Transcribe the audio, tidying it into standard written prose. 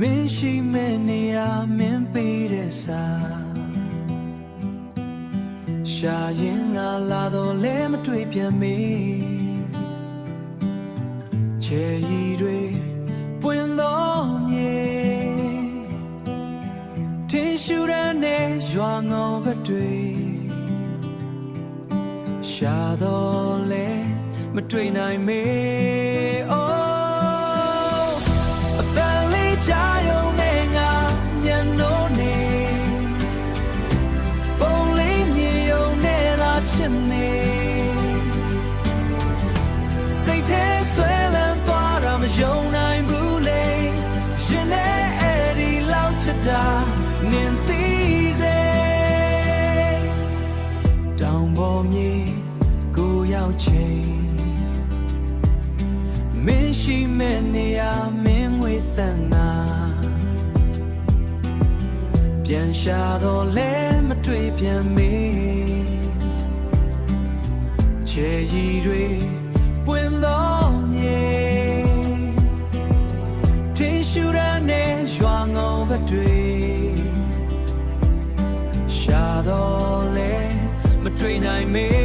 မင်းရှိမဲ့နေရာမင်းပေးတဲ့စာရှာရင်ငါလာတော့လဲမတွေ့ပြန်မေးချေရီတွေပွင့်တော့မြေထင်းရှူရမ်းနဲ့ရွာငုံဘက်တွေရှာတော့လဲမတွေ့နိုင်မေးအိုးအတန်လေးချာယုံနဲ့ငါညံတော့နေပုံလေးမြေယုံနဲ့လာချစ်နေစိတ်ထဲဆွဲလန်းသွားတာမယုံနိုင်ဘူးလေရှင်နဲ့အဲ့ဒီလောက်ချစ်တာနင်သိစေတောင်ပေါ်မြေကိုရောက်ချိန်မင်းရှိမဲ့နေရာမင်းငွေသန်းငါပြန်ရှာတော့လဲမတွေ့ပြန်မေးချေရီတွေပွင့်တော့မြေထင်းရှူရမ်းနဲ့ရွာငုံဘက်တွေရှာတော့လဲမတွေ့နိုင်မေး